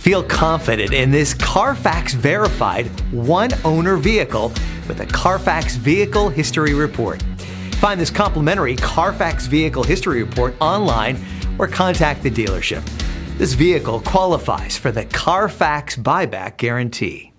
Feel confident in this Carfax verified one-owner vehicle with a Carfax Vehicle History Report. Find this complimentary Carfax Vehicle History Report online or contact the dealership. This vehicle qualifies for the Carfax Buyback Guarantee.